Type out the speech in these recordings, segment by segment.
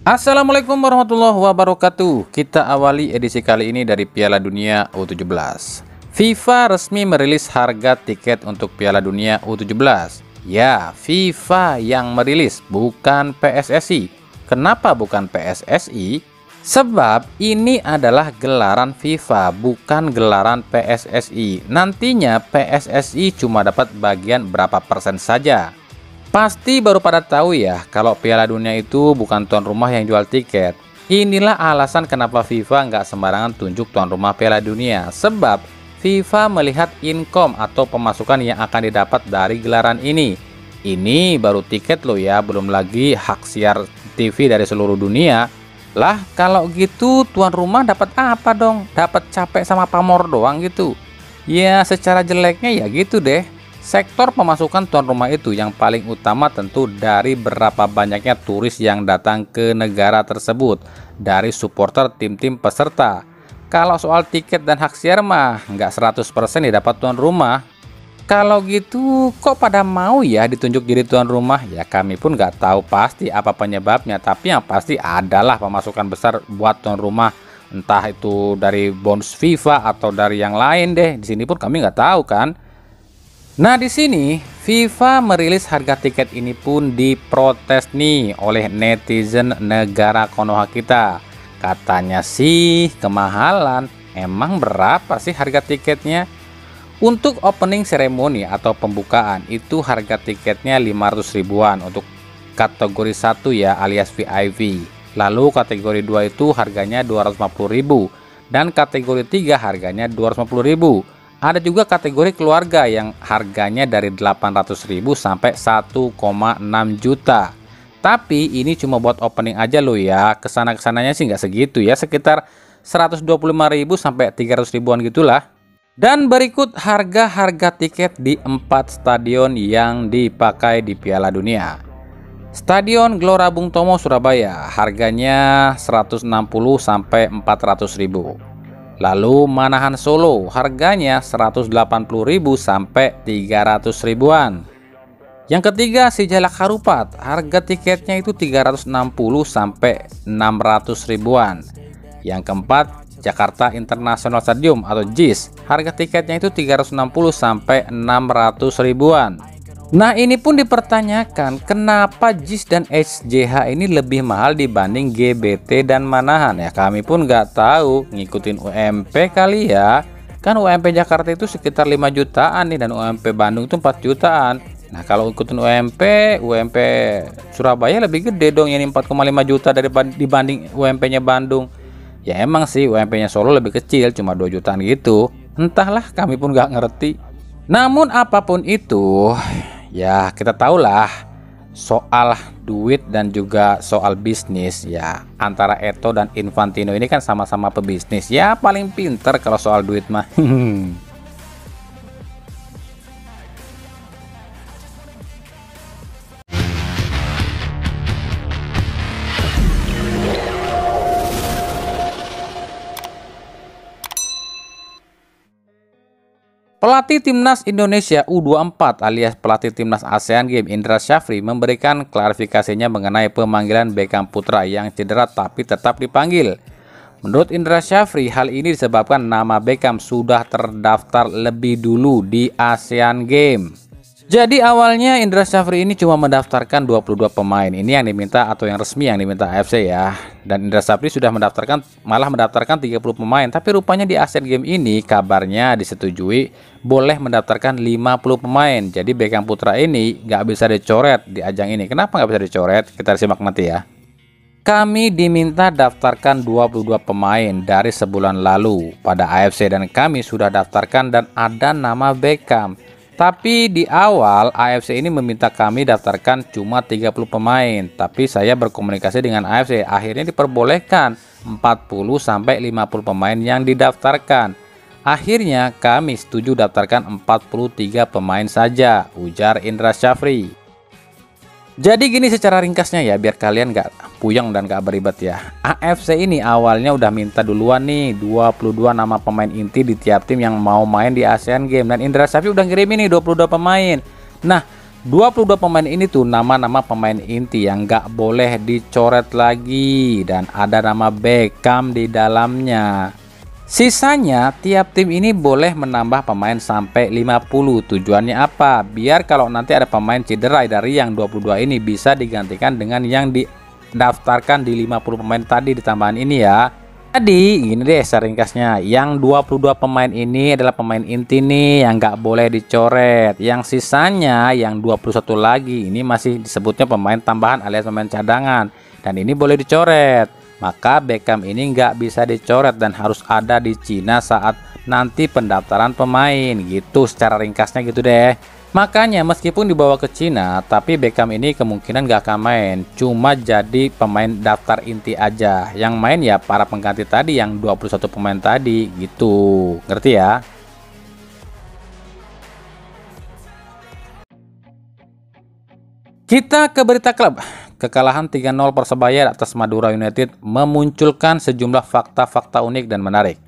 Assalamualaikum warahmatullahi wabarakatuh. Kita awali edisi kali ini dari Piala Dunia U17. FIFA resmi merilis harga tiket untuk Piala Dunia U17. Ya, FIFA yang merilis, bukan PSSI. Kenapa bukan PSSI? Sebab ini adalah gelaran FIFA, bukan gelaran PSSI. Nantinya PSSI cuma dapat bagian berapa persen saja. Pasti baru pada tahu ya kalau Piala Dunia itu bukan tuan rumah yang jual tiket. Inilah alasan kenapa FIFA nggak sembarangan tunjuk tuan rumah Piala Dunia. Sebab FIFA melihat income atau pemasukan yang akan didapat dari gelaran ini. Ini baru tiket loh ya, belum lagi hak siar TV dari seluruh dunia. Lah kalau gitu tuan rumah dapat apa dong? Dapat capek sama pamor doang gitu. Ya secara jeleknya ya gitu deh. Sektor pemasukan tuan rumah itu yang paling utama tentu dari berapa banyaknya turis yang datang ke negara tersebut dari supporter tim-tim peserta. Kalau soal tiket dan hak siar mah nggak 100% didapat tuan rumah. Kalau gitu kok pada mau ya ditunjuk jadi tuan rumah? Ya kami pun nggak tahu pasti apa penyebabnya, tapi yang pasti adalah pemasukan besar buat tuan rumah. Entah itu dari bonus FIFA atau dari yang lain deh. Di sini pun kami nggak tahu kan. Nah di sini FIFA merilis harga tiket ini pun diprotes nih oleh netizen negara Konoha kita. Katanya sih kemahalan. Emang berapa sih harga tiketnya? Untuk opening ceremony atau pembukaan itu harga tiketnya 500 ribuan untuk kategori 1 ya alias VIP. Lalu kategori 2 itu harganya 250 ribu dan kategori 3 harganya 250 ribu. Ada juga kategori keluarga yang harganya dari 800.000 sampai 1,6 juta. Tapi ini cuma buat opening aja loh ya. Kesana-kesananya sih nggak segitu ya, sekitar 125.000 sampai 300 ribuan gitulah. Dan berikut harga-harga tiket di 4 stadion yang dipakai di Piala Dunia. Stadion Gelora Bung Tomo Surabaya harganya 160 sampai 400.000. Lalu Manahan Solo harganya 180.000 sampai 300 ribuan. Yang ketiga Sijalak Harupat, harga tiketnya itu 360 sampai 600 ribuan. Yang keempat Jakarta International Stadium atau JIS, harga tiketnya itu 360 sampai 600 ribuan. Nah ini pun dipertanyakan kenapa JIS dan SJH ini lebih mahal dibanding GBT dan Manahan. Ya kami pun nggak tahu, ngikutin UMP kali ya. Kan UMP Jakarta itu sekitar 5 jutaan nih dan UMP Bandung itu 4 jutaan. Nah kalau ikutin UMP Surabaya lebih gede dong, ini 4,5 juta dibanding UMP-nya Bandung. Ya emang sih UMP-nya Solo lebih kecil, cuma 2 jutaan gitu. Entahlah, kami pun nggak ngerti. Namun apapun itu, ya kita tahulah soal duit dan juga soal bisnis ya. Antara Eto'o dan Infantino ini kan sama-sama pebisnis. Ya paling pinter kalau soal duit mah. Pelatih Timnas Indonesia U24 alias pelatih Timnas ASEAN Games Indra Syafri memberikan klarifikasinya mengenai pemanggilan Beckham Putra yang cedera tapi tetap dipanggil. Menurut Indra Syafri, hal ini disebabkan nama Beckham sudah terdaftar lebih dulu di ASEAN Games. Jadi awalnya Indra Syafri ini cuma mendaftarkan 22 pemain. Ini yang diminta atau yang resmi yang diminta AFC ya. Dan Indra Syafri sudah malah mendaftarkan 30 pemain. Tapi rupanya di ASEAN Games ini kabarnya disetujui boleh mendaftarkan 50 pemain. Jadi Beckham Putra ini nggak bisa dicoret di ajang ini. Kenapa nggak bisa dicoret? Kita simak nanti ya. Kami diminta daftarkan 22 pemain dari sebulan lalu pada AFC dan kami sudah daftarkan dan ada nama Beckham. Tapi di awal AFC ini meminta kami daftarkan cuma 30 pemain. Tapi saya berkomunikasi dengan AFC, akhirnya diperbolehkan 40 sampai 50 pemain yang didaftarkan. Akhirnya kami setuju daftarkan 43 pemain saja, ujar Indra Syafri. Jadi gini secara ringkasnya ya, biar kalian nggak puyeng dan nggak beribet ya. AFC ini awalnya udah minta duluan nih 22 nama pemain inti di tiap tim yang mau main di ASEAN Games. Dan Indra Syafri udah ngirim ini 22 pemain. Nah 22 pemain ini tuh nama-nama pemain inti yang nggak boleh dicoret lagi, dan ada nama Beckham di dalamnya. Sisanya tiap tim ini boleh menambah pemain sampai 50. Tujuannya apa? Biar kalau nanti ada pemain cedera dari yang 22 ini bisa digantikan dengan yang didaftarkan di 50 pemain tadi di tambahan ini ya. Jadi ini deh ringkasnya, yang 22 pemain ini adalah pemain inti nih yang nggak boleh dicoret. Yang sisanya yang 21 lagi ini masih disebutnya pemain tambahan alias pemain cadangan, dan ini boleh dicoret. Maka Beckham ini nggak bisa dicoret dan harus ada di Cina saat nanti pendaftaran pemain gitu, secara ringkasnya gitu deh. Makanya meskipun dibawa ke Cina, tapi Beckham ini kemungkinan gak akan main, cuma jadi pemain daftar inti aja. Yang main ya para pengganti tadi yang 21 pemain tadi gitu. Ngerti ya? Kita ke berita klub. Kekalahan 3-0 Persebaya atas Madura United memunculkan sejumlah fakta-fakta unik dan menarik.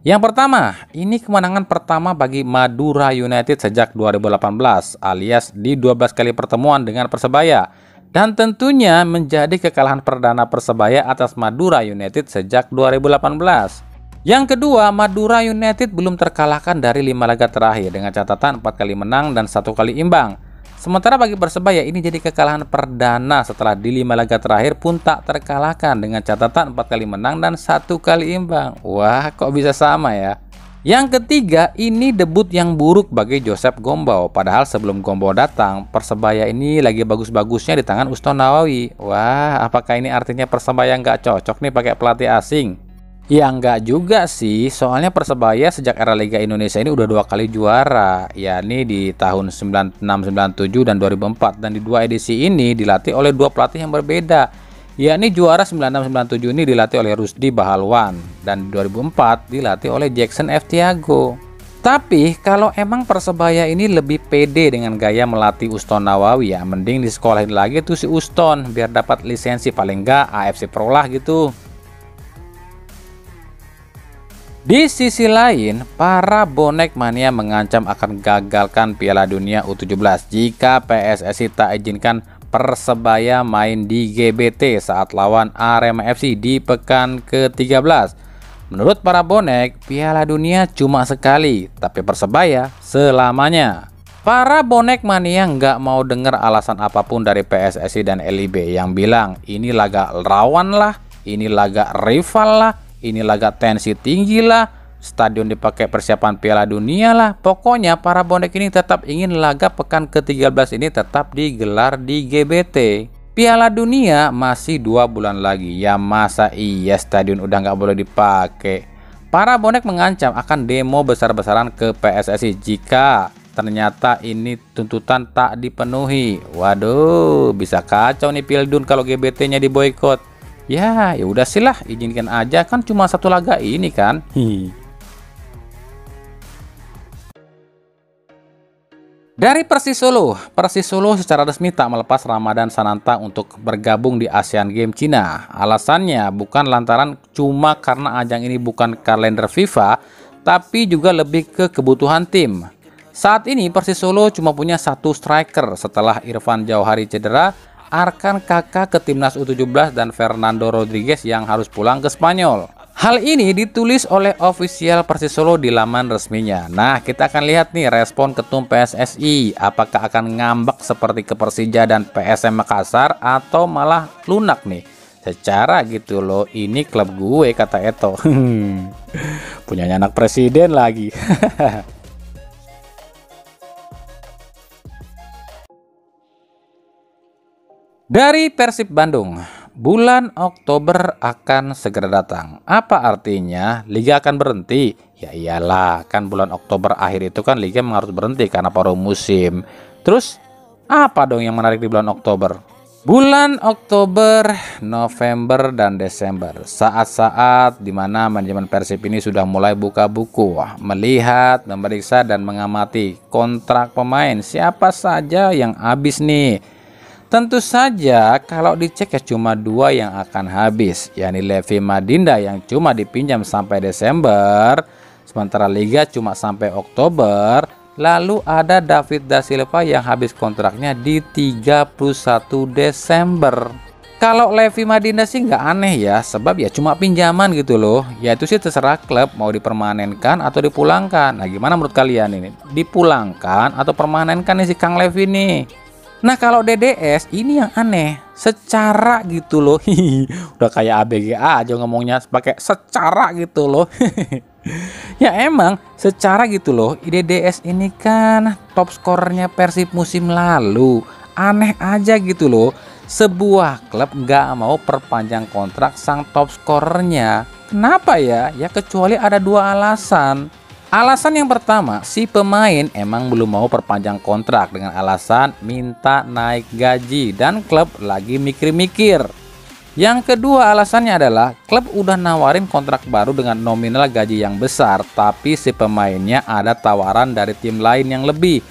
Yang pertama, ini kemenangan pertama bagi Madura United sejak 2018 alias di 12 kali pertemuan dengan Persebaya, dan tentunya menjadi kekalahan perdana Persebaya atas Madura United sejak 2018. Yang kedua, Madura United belum terkalahkan dari 5 laga terakhir dengan catatan 4 kali menang dan 1 kali imbang. Sementara bagi Persebaya ini jadi kekalahan perdana setelah di 5 laga terakhir pun tak terkalahkan dengan catatan 4 kali menang dan 1 kali imbang. Wah, kok bisa sama ya? Yang ketiga, ini debut yang buruk bagi Joseph Gombau. Padahal sebelum Gombau datang, Persebaya ini lagi bagus-bagusnya di tangan Uston Nawawi. Wah, apakah ini artinya Persebaya nggak cocok nih pakai pelatih asing? Ya enggak juga sih, soalnya Persebaya sejak era Liga Indonesia ini udah 2 kali juara, yakni di tahun 96, 97, dan 2004. Dan di 2 edisi ini dilatih oleh 2 pelatih yang berbeda, yakni juara 96, 97 ini dilatih oleh Rusdi Bahalwan, dan 2004 dilatih oleh Jackson F. Tiago. Tapi kalau emang Persebaya ini lebih pede dengan gaya melatih Uston Nawawi, ya mending disekolahin lagi tuh si Uston biar dapat lisensi paling enggak AFC Pro lah gitu. Di sisi lain, para bonek mania mengancam akan gagalkan Piala Dunia U17 jika PSSI tak izinkan Persebaya main di GBT saat lawan Arema FC di pekan ke-13. Menurut para bonek, Piala Dunia cuma sekali, tapi Persebaya selamanya. Para bonek mania nggak mau dengar alasan apapun dari PSSI dan LIB yang bilang ini laga rawan lah, ini laga rival lah, ini laga tensi tinggi lah, stadion dipakai persiapan Piala Dunia lah. Pokoknya para bonek ini tetap ingin laga pekan ke-13 ini tetap digelar di GBT. Piala Dunia masih 2 bulan lagi, ya masa iya stadion udah nggak boleh dipakai. Para bonek mengancam akan demo besar-besaran ke PSSI jika ternyata ini tuntutan tak dipenuhi. Waduh, bisa kacau nih Pildun kalau GBT-nya diboikot. Ya udah sih lah, izinkan aja, kan cuma 1 laga ini kan. Dari Persis Solo secara resmi tak melepas Ramadan Sananta untuk bergabung di Asian Games Cina. Alasannya bukan lantaran cuma karena ajang ini bukan kalender FIFA, tapi juga lebih ke kebutuhan tim. Saat ini Persis Solo cuma punya 1 striker setelah Irfan Jauhari cedera, Arkan Kakak ke timnas U17, dan Fernando Rodriguez yang harus pulang ke Spanyol. Hal ini ditulis oleh official Persis Solo di laman resminya. Nah, kita akan lihat nih respon ketum PSSI. Apakah akan ngambek seperti ke Persija dan PSM Makassar atau malah lunak nih? Secara gitu loh, ini klub gue kata Eto. Punyanya anak presiden lagi. Dari Persib Bandung, bulan Oktober akan segera datang. Apa artinya? Liga akan berhenti? Ya iyalah, kan bulan Oktober akhir itu kan liga harus berhenti karena paruh musim. Terus apa dong yang menarik di bulan Oktober? Bulan Oktober, November, dan Desember, saat-saat dimana manajemen Persib ini sudah mulai buka buku, melihat, memeriksa, dan mengamati kontrak pemain siapa saja yang habis nih. Tentu saja kalau dicek ya cuma 2 yang akan habis, yakni Levi Madinda yang cuma dipinjam sampai Desember, sementara Liga cuma sampai Oktober, Lalu ada David da Silva yang habis kontraknya di 31 Desember. Kalau Levi Madinda sih nggak aneh ya, sebab ya cuma pinjaman gitu loh. Ya itu sih terserah klub mau dipermanenkan atau dipulangkan. Nah gimana menurut kalian ini? Dipulangkan atau permanenkan nih si Kang Levi nih? Nah kalau DDS ini yang aneh, secara gitu loh. Udah kayak ABGA aja ngomongnya pakai secara gitu loh. Ya emang secara gitu loh, DDS ini kan top skornya Persib musim lalu. Aneh aja gitu loh, sebuah klub nggak mau perpanjang kontrak sang top skorernya. Kenapa ya? Ya kecuali ada dua alasan. Alasan yang pertama, si pemain emang belum mau perpanjang kontrak dengan alasan minta naik gaji dan klub lagi mikir-mikir. Yang kedua alasannya adalah klub udah nawarin kontrak baru dengan nominal gaji yang besar, tapi si pemainnya ada tawaran dari tim lain yang lebih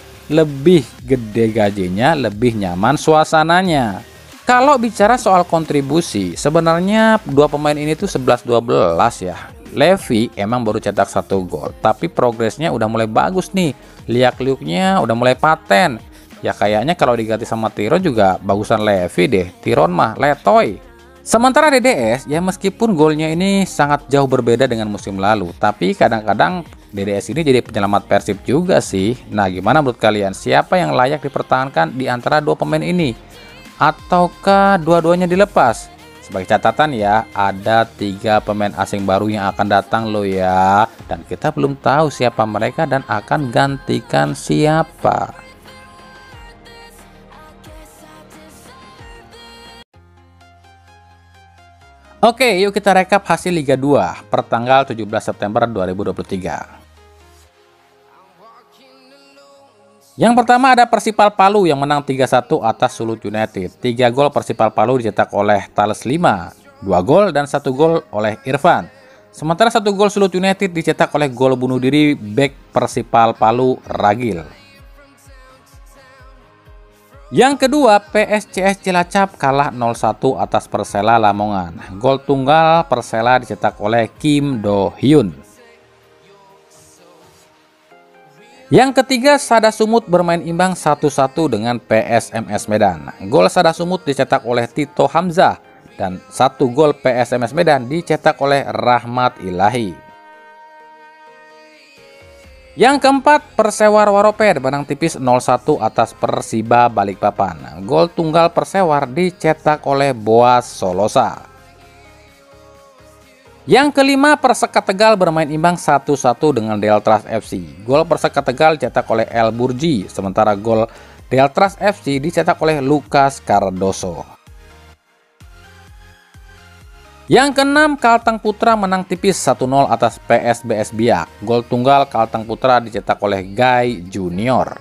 gede gajinya, lebih nyaman suasananya. Kalau bicara soal kontribusi, sebenarnya dua pemain ini tuh 11-12 ya. Levi emang baru cetak 1 gol, tapi progresnya udah mulai bagus nih. Liak-liuknya udah mulai paten. Ya kayaknya kalau diganti sama Tiron juga bagusan Levi deh. Tiron mah letoy. Sementara DDS, ya meskipun golnya ini sangat jauh berbeda dengan musim lalu, tapi kadang-kadang DDS ini jadi penyelamat Persib juga sih. Nah gimana menurut kalian, siapa yang layak dipertahankan di antara dua pemain ini? Ataukah dua-duanya dilepas? Sebagai catatan ya, ada 3 pemain asing baru yang akan datang loh ya. Dan kita belum tahu siapa mereka dan akan gantikan siapa. Oke, yuk kita rekap hasil Liga 2 per tanggal 17 September 2023. Yang pertama ada Persipal Palu yang menang 3-1 atas Sulut United. 3 gol Persipal Palu dicetak oleh Thales Lima, 2 gol dan 1 gol oleh Irfan. Sementara 1 gol Sulut United dicetak oleh gol bunuh diri bek Persipal Palu Ragil. Yang kedua, PSCS Cilacap kalah 0-1 atas Persela Lamongan. Gol tunggal Persela dicetak oleh Kim Do Hyun. Yang ketiga, Sada Sumut bermain imbang 1-1 dengan PSMS Medan. Gol Sada Sumut dicetak oleh Tito Hamzah dan 1 gol PSMS Medan dicetak oleh Rahmat Ilahi. Yang keempat, Persewar Waroped menang tipis 0-1 atas Persiba Balikpapan. Gol tunggal Persewar dicetak oleh Boas Solosa. Yang kelima, Perseka Tegal bermain imbang 1-1 dengan Deltras FC. Gol Perseka Tegal dicetak oleh El Burji, sementara gol Deltras FC dicetak oleh Lucas Cardoso. Yang keenam, Kalteng Putra menang tipis 1-0 atas PSBS Biak. Gol tunggal Kalteng Putra dicetak oleh Guy Junior.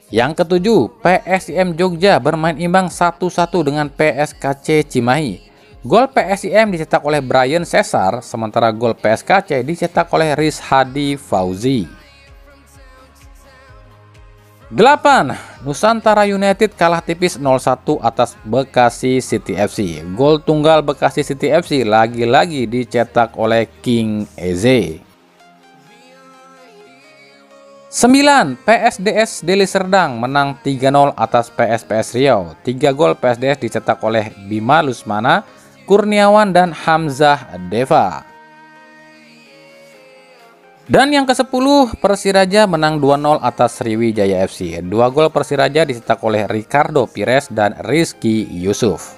Yang ketujuh, PSIM Jogja bermain imbang 1-1 dengan PSKC Cimahi. Gol PSIM dicetak oleh Brian Cesar, sementara gol PSKC dicetak oleh Rizhadi Fauzi. 8. Nusantara United kalah tipis 0-1 atas Bekasi City FC. Gol tunggal Bekasi City FC lagi-lagi dicetak oleh King Eze. 9. PSDS Deli Serdang menang 3-0 atas PSPS Riau. 3 gol PSDS dicetak oleh Bima Lusmana, Kurniawan dan Hamzah Deva. Dan yang ke-10, Persiraja menang 2-0 atas Sriwijaya FC. 2 gol Persiraja dicetak oleh Ricardo Pires dan Rizky Yusuf.